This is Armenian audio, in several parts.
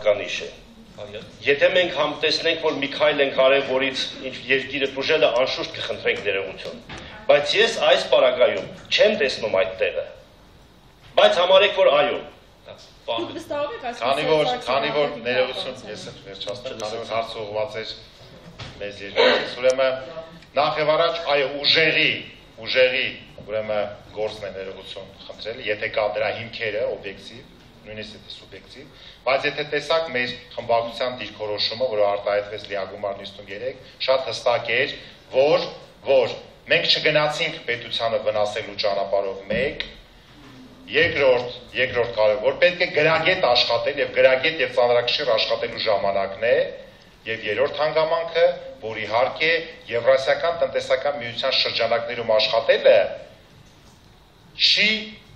կանիշ է։ Եթե մենք համտեսնենք, որ Միքայել ենք արել, որից երկիրը բուժել է, անշուշտ կխնդրենք ներողություն։ Բայց ես այս պարագայում չեմ տեսնում այդ տեղը։ Բայց համարեք, որ այո։ Քանի որ ներողություն, ես վերջացնեմ, քանի որ հարցը ուղղված էր մեզ երկրից, ուրեմն նախ եւ առաջ այո ուժերի ուրեմն գործն է ներողություն խնդրել, եթե կա դրա հիմքերը օբյեկտիվ, նույնիսկ եթե սուբյեկտիվ, բայց եթե տեսակ մեր խմբակցության դիրքորոշումը, որը արտահայտվեց լիագումար նիստում 3, շատ հստակ էր, որ մենք չգնացինք պետությանը վնասելու ճանապարհով 1, երկրորդ կարևոր, որ պետք է գրագետ աշխատել եւ գրագետ եւ ծանրակշիռ աշխատելու ժամանակն է, եւ երրորդ հանգամանքը, որ իհարկե Եվրասիական տնտեսական միության շրջանակներում աշխատելը չի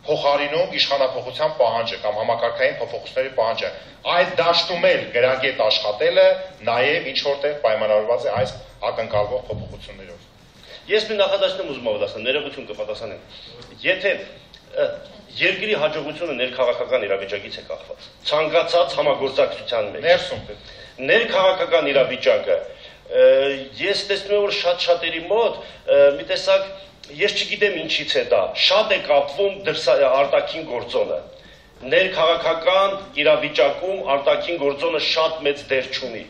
փոխարինում իշխանափոխության պահանջը կամ համակարգային փոփոխությունների պահանջը։ Այդ դաշտում էլ գրագետ աշխատելը նաեւ ինչ որտեղ պայմանավորված է այս ակնկալվող փոփոխություններով։ Ես մի նախադասություն ուզում եմ պատասխանել, ներողություն կպատասխանեմ։ Եթե երկրի հաջողությունը ներքաղաքական իրավիճակից է կախված, ցանկացած համագործակցության մեջ։ Ներքաղաքական իրավիճակը ես տեսնում եմ, որ շատ-շատերի մոտ մի տեսակ ես չգիտեմ ինչից է դա, շատ է կապվում արտաքին գործոնը։ Ներքաղաքական իրավիճակում արտաքին գործոնը շատ մեծ դեր չունի,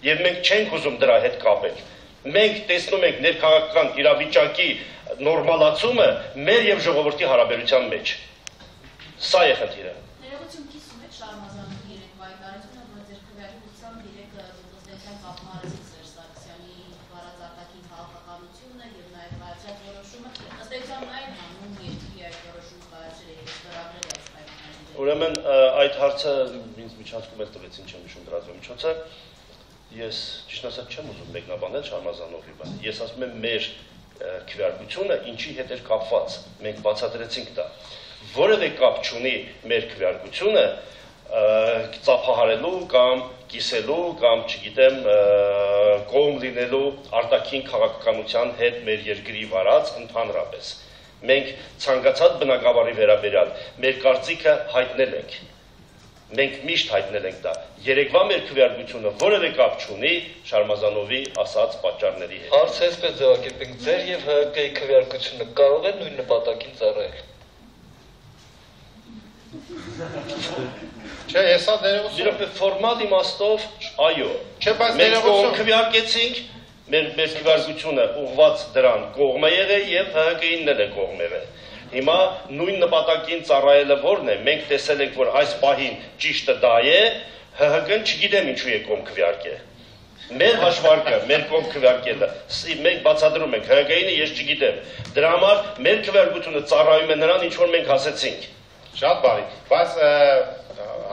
եւ մենք չենք ուզում դրա հետ կապել։ Մենք տեսնում ենք ներքաղաքական իրավիճակի նորմալացումը մեր եւ ժողովրդի հարաբերության մեջ։ Սա է խնդիրը։ Ներողություն կիսում եք Շարմազանի երեկվայի տարածությունը, որ ձեր քվեարկությամբ իրեք ոստիկանության կապմարեցիք Սերժ Սարգսյանի վարած արտաքին քաղաքականությունը եւ նաեւ կայացած որոշումը, ըստ էության նաեւ հանուն երկրի այդ որոշումը կայացրել է ստորագրել այս պայմանները։ Ուրեմն այդ հարցը ինձ միջանցքում էլ տվեցին, չեմ հիշում դրած միջոցը։ Ես ճիշտ ասած չեմ ուզում մեկնաբանել Շարմազանովի բանը։ Ես ասում եմ մեր քվեարկությունը ինչի հետ էր կապված։ Մենք բացատրեցինք դա։ Որևէ կապ չունի մեր քվեարկությունը ծափահարելու կամ կիսելու կամ չգիտեմ կողմ լինելու արտաքին քաղաքականության հետ մեր երկրի վարած ընդհանրապես։ Մենք ցանկացած բնակավարի վերաբերյալ մեր կարծիքը հայտնել ենք։ Մենք միշտ հայտնել ենք դա։ Երեկվա մեր քվեարկությունը որևէ կապ չունի Շարմազանովի ասած պատճառների հետ։ Հարցը այսպես ձևակերպենք, ձեր եւ ՀԿ-ի քվեարկությունը կարող է նույն նպատակին ծառայել։ Չէ, ես ա ներողություն։ Իրոք ֆորմալ իմաստով, այո։ Չէ, բայց մենք քվեարկեցինք, մեր քվեարկությունը ուղղված դրան կողմ է եղել եւ ՀՀԿ-ինն էլ է կողմ եղել։ Հիմա նույն նպատակին ծառայելը որն է, մենք տեսել ենք, որ այս պահին ճիշտը դա է, ՀՀԿ-ն չգիտեմ ինչու է կողմ քվեարկել։ Մեր հաշվարկը, մեր կողմ քվեարկելը, մենք բացատրում ենք ՀՀԿ-ինը, ես չգիտեմ։ Դրա համար մեր քվեարկությունը ծառայում է նրան, ինչ որ մենք ասեցինք։ Շատ բարի, բայց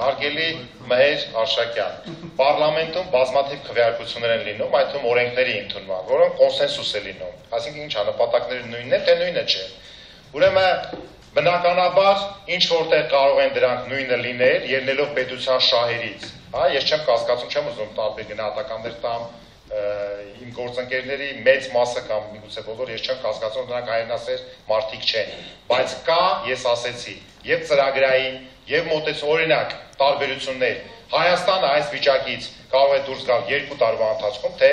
հարգելի Մհեր Արշակյան, պարլամենտում բազմաթիվ քվեարկություններ են լինում, այդ թվում օրենքների ընդունման, որոնք կոնսենսուս է լինում, այսինքն ինչա նպատակները նույնն է, թե նույնը չէ։ Ուրեմն բնականաբար ինչ որտեղ կարող են դրանք նույնը լինել, ելնելով պետության շահերից, հա, ես չեմ կասկածում, չեմ ուզում տարբեր գնահատականներ տամ իմ գործընկերների մեծ մասը կամ միգուցե բոլոր, ես չեմ կասկածում, նրանք հայրենասեր մարդիկ չեն, բայց կա, ես ասեցի, եւ ծրագրային, եւ մոտեցում, օրինակ, տարբերություններ, Հայաստանը այս վիճակից կարող է դուրս գալ 2 տարվա ընթացքում, թե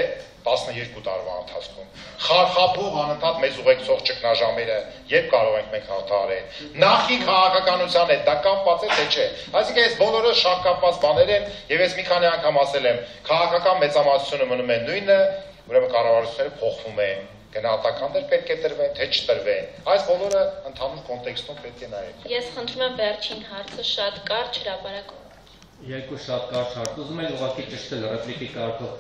12 տարվա ընթացքում։ Խարխափող անընդհատ մեզ ուղեկցող ճգնաժամերը երբ կարող ենք մենք հաղթահարել։ Նախին քաղաքականության հետ դա կապված է թե չէ։ Այսինքն այս բոլորը շահկապված բաներ են եւ ես մի քանի անգամ ասել եմ, քաղաքական մեծամասնությունը մնում է նույնը, ուրեմն կառավարությունները փոխվում են, գնահատականներ պետք է տրվեն, թե չտրվեն։ Այս բոլորը ընդհանուր կոնտեքստում պետք է նայել։ Ես խնդրում եմ վերջին հարցը շատ կարճ հրապարակ։ Երկու շատ կարճ հարց, ուզում եմ ուղղակի ճշտել ռեպլիկի կարգով։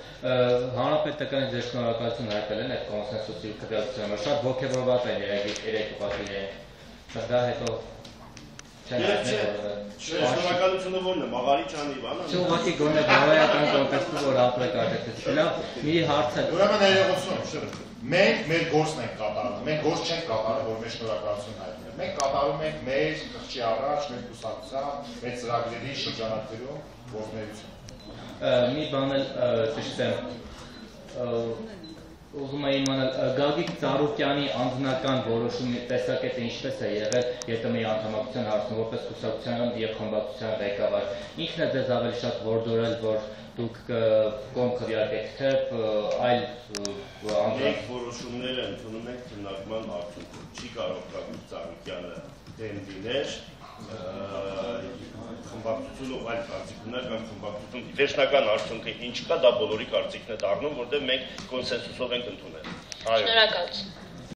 Հանրապետականի ձեր շնորհակալություն հայտնել են այդ կոնսենսուսի քվեարկությանը, շատ ոգևորված են երեք ուղղակիները։ Դա հետո շնորհակալությունը ո՞րն է, Մաղարի Չանի բանը։ Չէ, ուղղակի գոնե բարոյական կոնտեքստում որ ապրեք արդյոք։ Լավ, մի հարց է։ Ուրեմն ներողություն, մենք մեր գործն ենք կատարում, մենք գործ չենք կատարում, որ մեր շնորհակալություն հայտնենք։ Մենք կատարում ենք մեր խղճի առաջ, մեր կուսակցության, մեր ծրագրերի շրջանակներում գործունեություն։ Մի բան էլ ճշտեմ։ ուզում եմ իմանալ Գագիկ Ծառուկյանի անձնական որոշումի տեսակետը ինչպես է եղել ԵՏՄ-ի անդամակցության հարցում որպես կուսակցության եւ խմբակցության ղեկավար։ Ինքն է ձեզ ավելի շատ որդորել, որ դուք կողմ քվեարկեք, թե այլ Մենք որոշումները ընդունում ենք քննարկման արդյունքում։ Չի կարող Գագիկ Ծառուկյանը դեմ լինել խմբակցությունը ու այլ կարծիքներ կամ խմբակցություն վերջնական արդյունքը ինչ կա, դա բոլորի կարծիքն է դառնում, որտեղ մենք կոնսենսուսով ենք ընդունել։ Շնորհակալություն։